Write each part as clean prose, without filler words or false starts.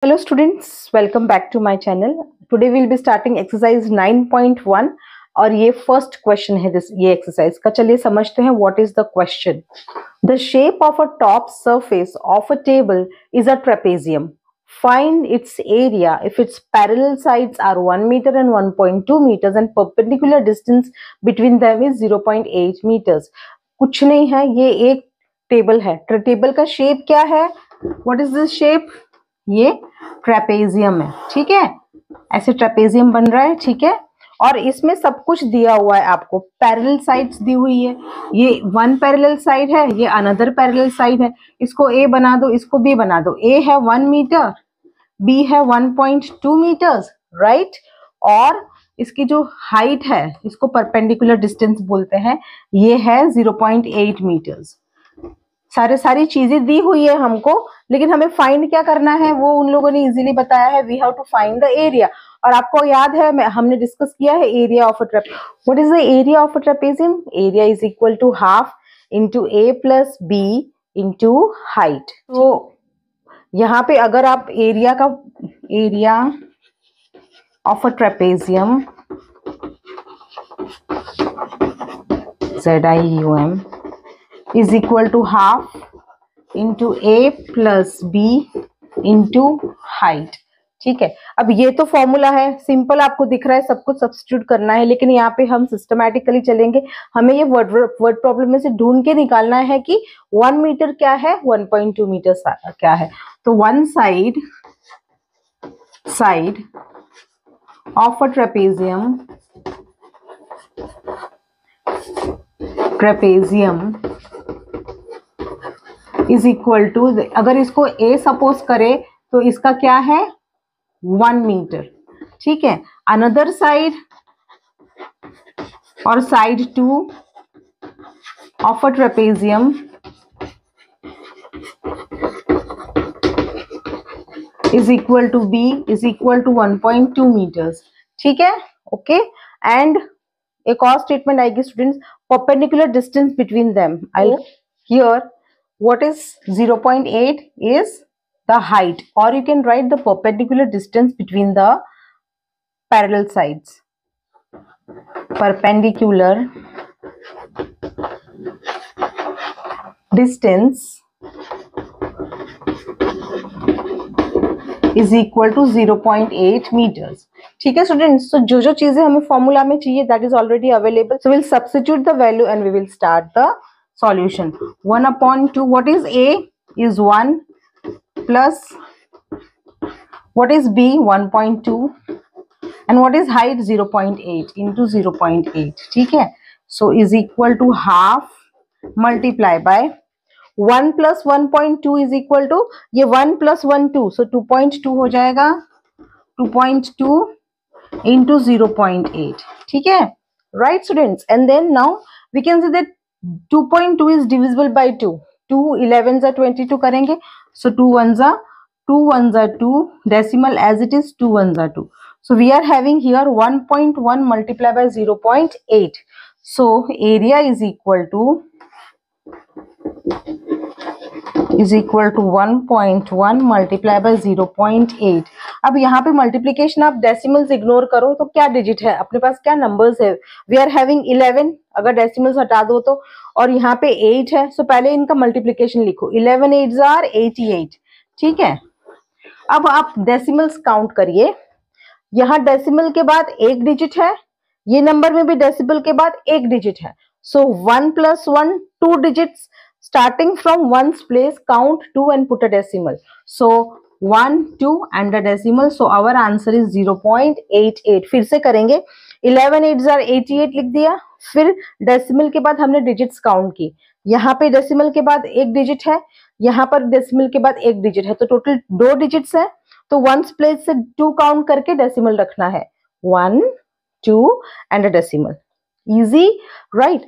Hello students, welcome back to my channel. Today we'll be starting exercise 9.1 और ये first question है ये exercise का. चलिए समझते हैं what is the question. The shape of a top surface of a table is a trapezium. Find its area if its parallel sides are 1 meter and 1.2 meters and perpendicular distance between them is 0.8 meters. कुछ नहीं है, ये एक table है. Table का shape क्या है? What is this shape? ये ट्रेपेजियम है. ठीक है, ऐसे ट्रेपेजियम बन रहा है. ठीक है, और इसमें सब कुछ दिया हुआ है आपको. पैरेलल साइड्स दी हुई है. ये वन पैरेलल साइड है, ये अनदर पैरेलल साइड है. इसको ए बना दो, इसको बी बना दो. ए है 1 मीटर, बी है 1.2 मीटर्स, राइट. और इसकी जो हाइट है, इसको परपेंडिकुलर डिस्टेंस बोलते हैं, ये है 0.8 मीटर्स. सारी चीजें दी हुई है हमको, लेकिन हमें फाइंड क्या करना है वो उन लोगों ने इजीली बताया है. We have to find the area. और आपको याद है हमने डिस्कस किया है area of a trapezium. What is the area of a trapezium? Area is equal to half into A plus B into height. तो यहाँ पे अगर आप area of a trapezium ZIUM is equal to half into A plus B into height. ठीक है, अब ये तो फॉर्मूला है, सिंपल आपको दिख रहा है, सब कुछ सब्स्टिट्यूट करना है. लेकिन यहाँ पे हम सिस्टमैटिकली चलेंगे. हमें ये वर्ड प्रॉब्लम में से ढूंढ के निकालना है कि 1 मीटर क्या है, 1.2 मीटर क्या है. तो one side of a trapezium is equal to, अगर इसको ए सपोज करे तो इसका क्या है 1 मीटर. ठीक है, अनदर साइड और side 2 of a trapezium is equal to B is equal to 1.2 metres. ठीक है, ओके. एंड एक और स्टेटमेंट आएगी students, perpendicular distance between them. I hear what is 0.8 is the height, or you can write the perpendicular distance between the parallel sides. Perpendicular distance is equal to 0.8 meters. ठीक है students, तो जो चीजें हमें formula में चाहिए that is already available. So we'll substitute the value and we will start the solution. 1/2. What is A? Is 1 plus what is B? 1.2 and what is height? 0.8 into 0.8. ठीक है, so is equal to half multiply by 1 plus 1.2 is equal to, ये 1 plus 1 2, so 2.2 हो जाएगा. 2.2 into 0.8. ठीक है, right students. And then now we can see that 2.2 is divisible by 2. 2 11s are 22 करेंगे, so 2 1s are 2, decimal as it is 2 1s are 2. So we are having here 1.1 multiplied by 0.8. So area is equal to 1.1 multiplied by 0.8. अब यहाँ पे multiplication आप decimals ignore करो तो क्या digit है अपने पास, क्या नंबर्स है? वी आर हैविंग 11, अगर डेसिमल्स हटा दो तो, और यहाँ पे 8 है. सो पहले इनका मल्टीप्लीकेशन लिखो. 11 8s are 88. ठीक है, अब आप डेसिमल्स काउंट करिए. यहाँ डेसिमल के बाद एक डिजिट है, ये नंबर में भी डेसिमल के बाद एक डिजिट है. सो 1 plus 1 2 digits. Starting from 1's place, count 2 and put a decimal. So 1 2 and a decimal. So our answer is 0.88. फिर से करेंगे. 11 8s are 88 लिख दिया. फिर डेसिमल के बाद हमने डिजिट्स काउंट की. यहाँ पे डेसिमल के बाद एक डिजिट है, यहाँ पर डेसिमल के बाद एक डिजिट है, तो टोटल 2 डिजिट्स है. तो 1's place से 2 काउंट करके डेसिमल रखना है. 1 2 and a decimal. Easy, right?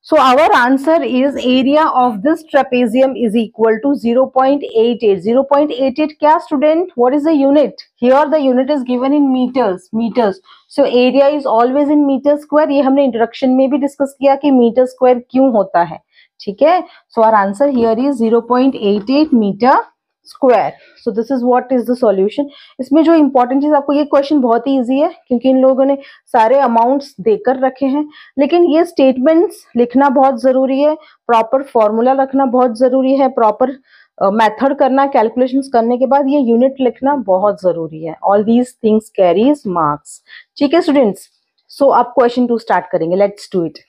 So our answer is area of this trapezium is equal to 0.88. 0.88 क्या student? What is the unit? Here the unit is given in meters. So area is always in meter square. ये हमने introduction में भी discuss किया कि meter square क्यों होता है. ठीक है, so our answer here is 0.88 meter square. So this is what is the solution. इसमें जो इंपॉर्टेंट चीज, आपको ये क्वेश्चन बहुत ही इजी है क्योंकि इन लोगों ने सारे अमाउंट्स देकर रखे हैं, लेकिन ये स्टेटमेंट्स लिखना बहुत जरूरी है, प्रॉपर फॉर्मूला रखना बहुत जरूरी है, प्रॉपर मेथड करना, कैलकुलेशंस करने के बाद ये यूनिट लिखना बहुत जरूरी है। All these things carries marks. ठीक है स्टूडेंट्स, सो अब क्वेश्चन 2 स्टार्ट करेंगे। Let's do it.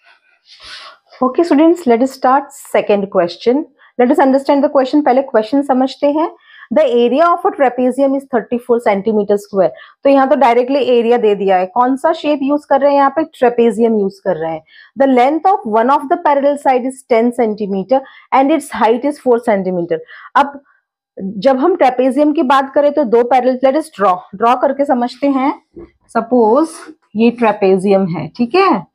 Okay students, let us start second question. Let us understand the question. पहले क्वेश्चन समझते हैं। The area of a trapezium is 34 centimetre square. तो यहाँ तो डायरेक्टली एरिया दे दिया है। कौन सा शेप यूज कर रहे हैं यहाँ पे? ट्रेपेजियम यूज कर रहे हैं। The length of one of the parallel side is 10 centimetre and it's height is 4 centimetre. अब जब हम ट्रेपेजियम की बात करें तो दो पैरेलल, लेट अस ड्रॉ करके समझते हैं। सपोज ये ट्रेपेजियम है, ठीक है,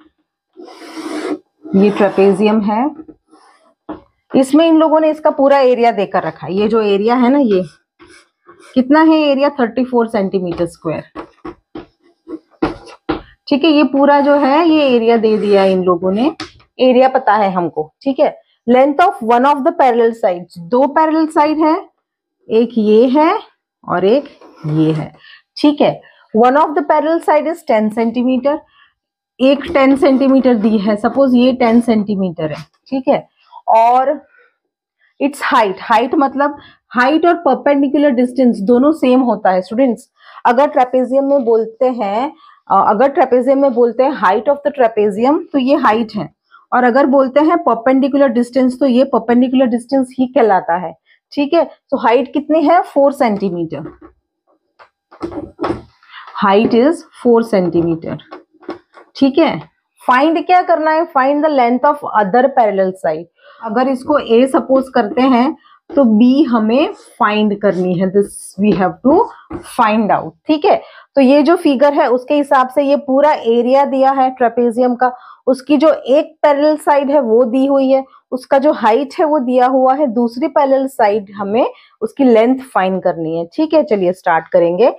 ये ट्रेपेजियम है। इसमें इन लोगों ने इसका पूरा एरिया देकर रखा है। ये जो एरिया है ना, ये कितना है एरिया? 34 centimetre square. ठीक है, ये पूरा जो है ये एरिया दे दिया इन लोगों ने, एरिया पता है हमको। ठीक है, length of one of the parallel sides, दो पैरेलल साइड है, एक ये है और एक ये है। ठीक है, one of the parallel side is 10 centimetre, एक 10 सेंटीमीटर दी है, सपोज ये 10 सेंटीमीटर है। ठीक है, और इट्स हाइट मतलब हाइट और परपेंडिकुलर डिस्टेंस दोनों सेम होता है स्टूडेंट्स। अगर ट्रेपेजियम में बोलते हैं हाइट ऑफ द ट्रेपेजियम तो ये हाइट है, और अगर बोलते हैं परपेंडिकुलर डिस्टेंस तो ये परपेंडिकुलर डिस्टेंस ही कहलाता है। ठीक है, तो हाइट कितनी है? 4 सेंटीमीटर। Height is 4 centimetre. ठीक है, फाइंड क्या करना है? Find the length of other parallel side. अगर इसको ए सपोज करते हैं तो बी हमें फाइंड करनी है। This we have to find out. ठीक है, तो ये जो फिगर है उसके हिसाब से ये पूरा एरिया दिया है ट्रेपेजियम का, उसकी जो एक पैरेलल साइड है वो दी हुई है, उसका जो हाइट है वो दिया हुआ है, दूसरी पैरेलल साइड हमें उसकी लेंथ फाइंड करनी है। ठीक है, चलिए स्टार्ट करेंगे।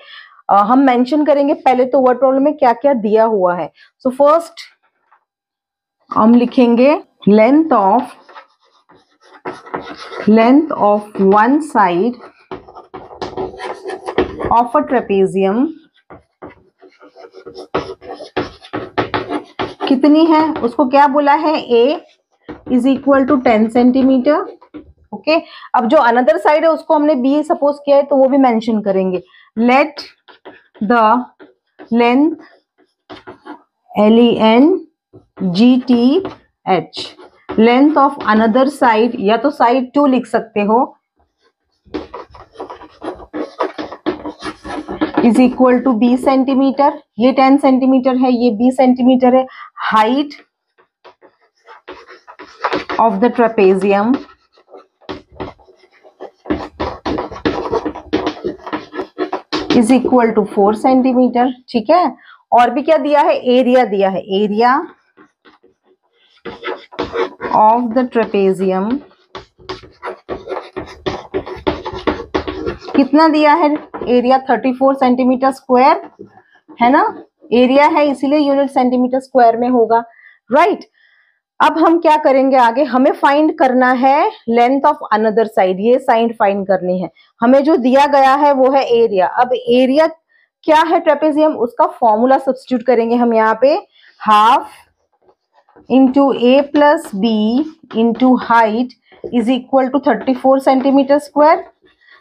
हम मेंशन करेंगे पहले तो वर्ड प्रॉब्लम में क्या क्या दिया हुआ है। सो फर्स्ट हम लिखेंगे length of one side of a trapezium कितनी है? उसको क्या बोला है? A is equal to 10 centimetre. Okay, अब जो अनदर साइड है उसको हमने बी सपोज किया है तो वो भी मेंशन करेंगे। Let the length LENGTH length of another side, या तो साइड 2 लिख सकते हो, इज इक्वल टू 20 सेंटीमीटर। ये 10 सेंटीमीटर है, ये 20 सेंटीमीटर है। Height of the trapezium is equal to 4 centimetre. ठीक है, और भी क्या दिया है? एरिया दिया है। एरिया ऑफ द ट्रेपेजियम कितना दिया है? एरिया 34 सेंटीमीटर स्क्वायर है ना, एरिया है इसीलिए यूनिट सेंटीमीटर स्क्वायर में होगा। राइट, अब हम क्या करेंगे आगे? हमें फाइंड करना है लेंथ ऑफ अनदर साइड। ये साइड फाइंड करनी है। हमें जो दिया गया है वो है एरिया। अब एरिया क्या है ट्रेपेजियम, उसका फॉर्मूला सब्स्टिट्यूट करेंगे हम यहाँ पे। Half into A plus B into height is equal to 34 centimetre square.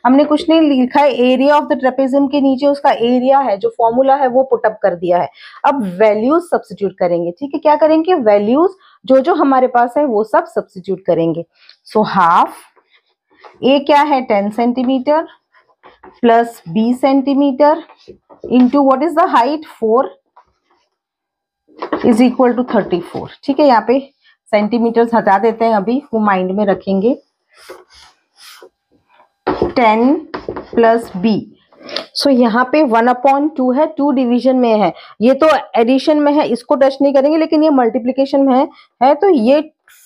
हमने कुछ नहीं लिखा है, एरिया ऑफ द ट्रेपेजियम के नीचे उसका एरिया है, जो फॉर्मूला है वो पुटअप कर दिया है। अब वैल्यूज सब्स्टिट्यूट करेंगे। ठीक है, क्या करेंगे? वैल्यूज जो हमारे पास है वो सब सब्स्टिट्यूट करेंगे। सो हाफ ए क्या है? 10 centimetre plus B centimetre into what is the height? 4 is equal to 34। ठीक है, यहाँ पे सेंटीमीटर हटा देते हैं, अभी वो माइंड में रखेंगे। 10 प्लस बी, सो यहाँ पे 1/2 है, 2 डिवीजन में है, ये तो एडिशन में है, इसको टच नहीं करेंगे, लेकिन ये मल्टीप्लीकेशन में है तो ये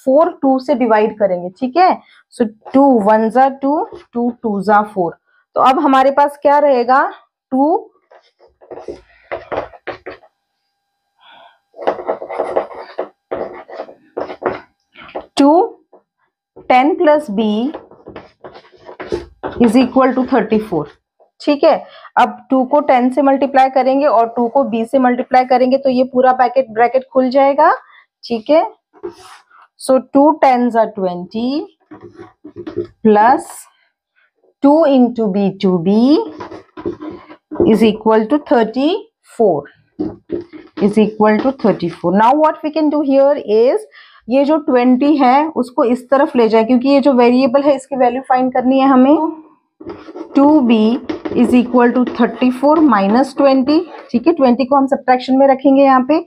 4 2 से डिवाइड करेंगे। ठीक है, सो 2 1 जा 2, 2 2 जा 4। तो अब हमारे पास क्या रहेगा? 2 10 plus B is equal to 34। ठीक है, अब 2 को 10 से मल्टीप्लाई करेंगे और 2 को b से मल्टीप्लाई करेंगे तो ये पूरा ब्रैकेट खुल जाएगा। ठीक है, सो 2 10s are 20 plus 2 into b to b is equal to 34 is equal to 34। Now what we can do here is ये जो 20 है उसको इस तरफ ले जाए, क्योंकि ये जो वेरिएबल है इसकी वैल्यू फाइंड करनी है हमें। 2b is equal to 34 minus 20। ठीक है, 20 को हम सब्ट्रैक्शन में रखेंगे यहाँ पे।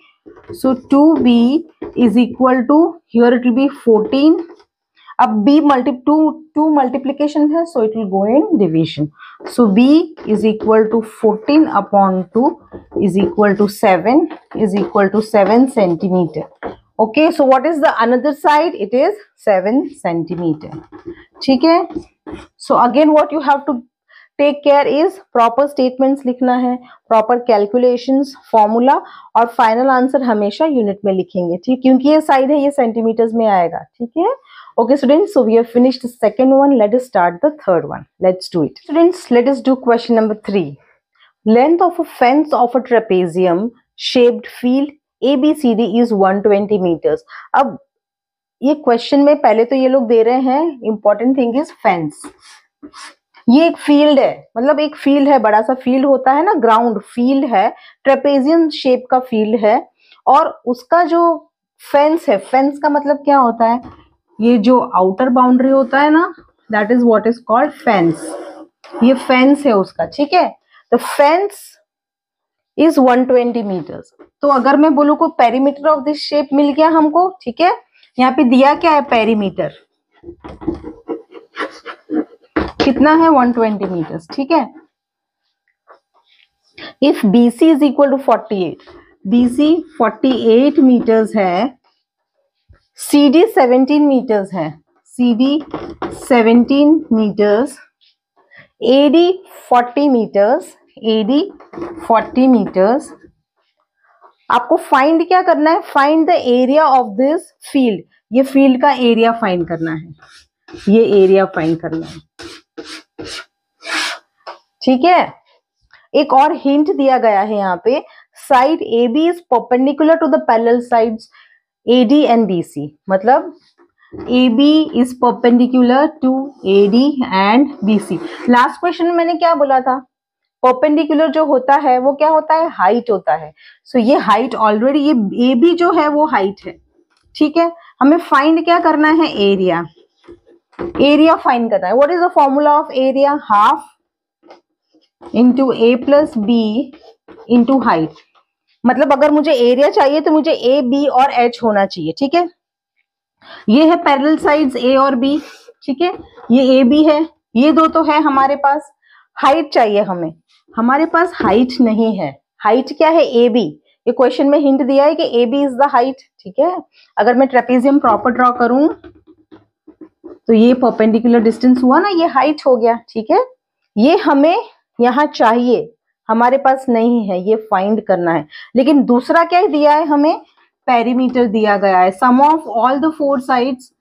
So 2b is equal to, here it will be 14। अब b टू मल्टीप्लीकेशन है, so it will go in division। So b is equal to 14 upon 2 is equal to 7 is equal to 7 centimeter। Okay, so what is the another side? It is 7 centimeter। ठीक है, so again what you have to take care is proper statements लिखना है, proper calculations, formula और final answer हमेशा unit में लिखेंगे। ठीक, क्योंकि ये साइड है, ये सेंटीमीटर्स में आएगा। ठीक है, okay students, so we have finished the second one, let us start the third one। Let's do it students। Let us do question number 3। length of a fence of a trapezium shaped field ABCD is 120 meters। अब ये question में पहले तो ये लोग दे रहे हैं, important thing is fence. ये एक फील्ड है, मतलब एक फील्ड है, बड़ा सा फील्ड होता है ना, ग्राउंड फील्ड है, ट्रेपेजियम शेप का फील्ड है, और उसका जो फेंस है, फेंस का मतलब क्या होता है, ये जो आउटर बाउंड्री होता है ना, that is what is called fence. ये फेंस है उसका। ठीक है, द फेंस इज 120 मीटर्स। तो अगर मैं बोलूं को पेरीमीटर ऑफ दिस शेप मिल गया हमको। ठीक है, यहाँ पे दिया क्या है, पेरीमीटर कितना है, 120 मीटर्स। ठीक है, if BC is equal to 48, BC 48 metres है, CD 17 मीटर्स है, CD 17 metres, AD 40 metres, AD 40 metres. आपको फाइंड क्या करना है, find the area of this field. ये फील्ड का एरिया फाइंड करना है, ये एरिया फाइंड करना है। ठीक है, एक और हिंट दिया गया है यहाँ पे, side AB is perpendicular to the parallel sides AD and BC। मतलब AB is perpendicular to AD and BC। Last question में मैंने क्या बोला था, परपेंडिकुलर जो होता है वो क्या होता है, हाइट होता है। सो ये हाइट ऑलरेडी, ये AB जो है वो हाइट है। ठीक है, हमें फाइंड क्या करना है, एरिया। एरिया फाइंड करना है। What is the formula of area, half into A plus B into height. मतलब अगर मुझे एरिया चाहिए तो मुझे A, B और H होना चाहिए। ठीक है, ये है पैरेलल साइड्स A और B। ठीक है, ये AB है, ये दो तो है हमारे पास। हाइट चाहिए हमें, हमारे पास हाइट नहीं है। हाइट क्या है, AB। ये क्वेश्चन में हिंट दिया है कि AB इज द हाइट। ठीक है, अगर मैं ट्रेपेजियम प्रॉपर ड्रॉ करूं तो ये परपेंडिकुलर डिस्टेंस हुआ ना, ये हाइट हो गया। ठीक है, ये हमें यहाँ चाहिए, हमारे पास नहीं है, ये फाइंड करना है। लेकिन दूसरा क्या दिया है हमें, पेरीमीटर दिया गया है, सम ऑफ ऑल द 4 साइड्स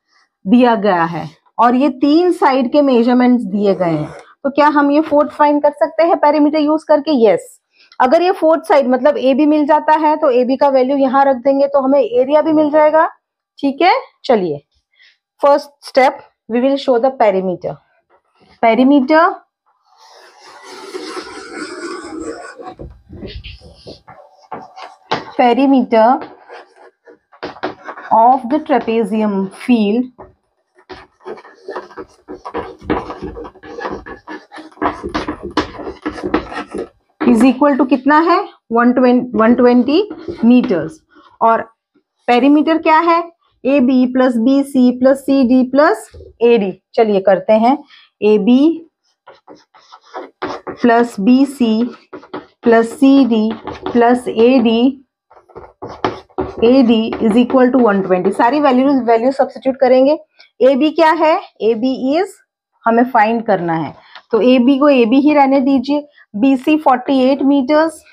दिया गया है, और ये 3 साइड के मेजरमेंट्स दिए गए हैं। तो क्या हम ये फोर्थ फाइंड कर सकते हैं पेरीमीटर यूज करके? यस। अगर ये फोर्थ साइड मतलब ए बी मिल जाता है तो ए बी का वैल्यू यहाँ रख देंगे तो हमें एरिया भी मिल जाएगा। ठीक है, चलिए first step we will show the perimeter. Perimeter of the trapezium field is equal to कितना है 120 मीटर्स। और पेरीमीटर क्या है, A B plus B C plus C D plus A D. चलिए करते हैं, A B plus B C plus C D plus A D is equal to 120। सारी value substitute करेंगे। ए बी क्या है, ए बी इज हमें find करना है तो ए बी को ए बी ही रहने दीजिए। B C 48 metres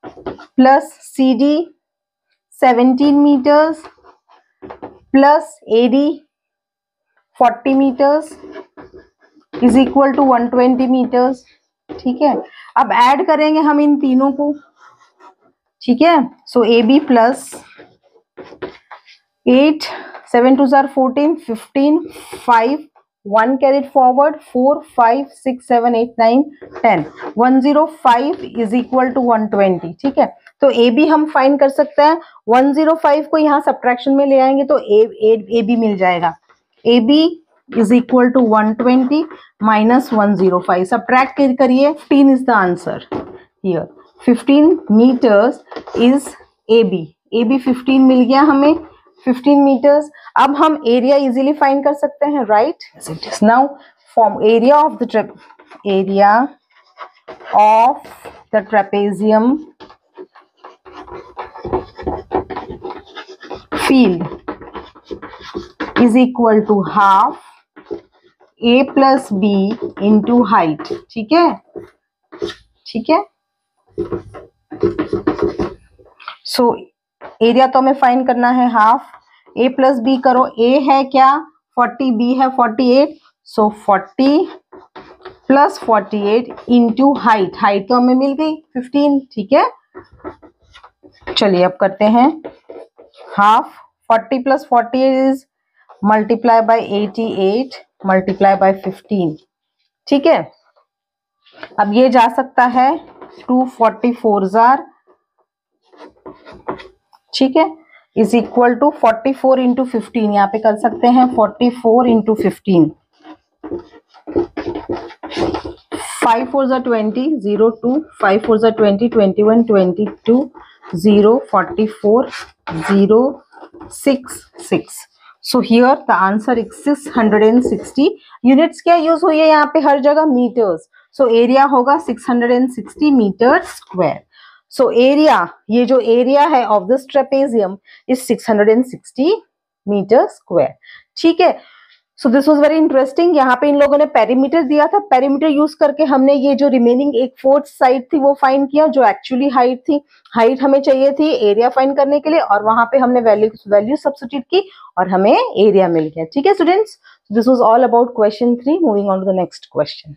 plus C D 17 metres plus A D 40 metres is equal to 120 metres. ठीक है, अब ऐड करेंगे हम इन तीनों को। ठीक है, सो ए B plus 8 7 2 14 15 5 1 carried forward 4 5 6 7 8 9 10 105 is equal to 120। ठीक है, तो ए बी हम फाइंड कर सकते हैं। 105 को यहाँ सब्ट्रैक्शन में ले आएंगे तो ए बी मिल जाएगा। A B is equal to 120 minus 105, subtract करिए, 15 is the answer here. 15 meters is AB। AB 15 मिल गया हमें, 15 meters। अब हम एरिया इजीली फाइंड कर सकते हैं, right? Now form area of the trapezium field is equal to half A plus B into height। ठीक है, ठीक है। सो एरिया तो हमें फाइंड करना है हाफ, ए प्लस बी करो, ए है क्या 40, बी है 48, सो 40 प्लस 48 इंटू हाइट, हाइट तो हमें मिल गई 15। ठीक है, चलिए अब करते हैं half. 40 plus 48 is multiply by 88 multiply by 15। ठीक है, अब ये जा सकता है 244 जार। ठीक है, इज इक्वल टू 44 इंटू 15, यहाँ पे कर सकते हैं 44 into 15। 5 4 jar 20 0 2 5 4 jar 20 21 22 0 44 0 6 6। So here the answer is 660। Units क्या यूज हुई है यहाँ पे हर जगह? मीटर्स। सो एरिया होगा 660 मीटर स्क्वायर। सो एरिया, ये जो एरिया है of this trapezium is 660 metre square. ठीक है, so this was very interesting. यहाँ पे इन लोगों ने पेरीमीटर दिया था, पेरीमीटर यूज करके हमने ये जो रिमेनिंग एक फोर्थ साइड थी वो फाइंड किया, जो एक्चुअली हाइट थी। हाइट हमें चाहिए थी एरिया फाइंड करने के लिए, और वहां पे हमने वैल्यू सब्स्टिट्यूट की और हमें एरिया मिल गया। ठीक है students, this was all about question 3। Moving on to the next question.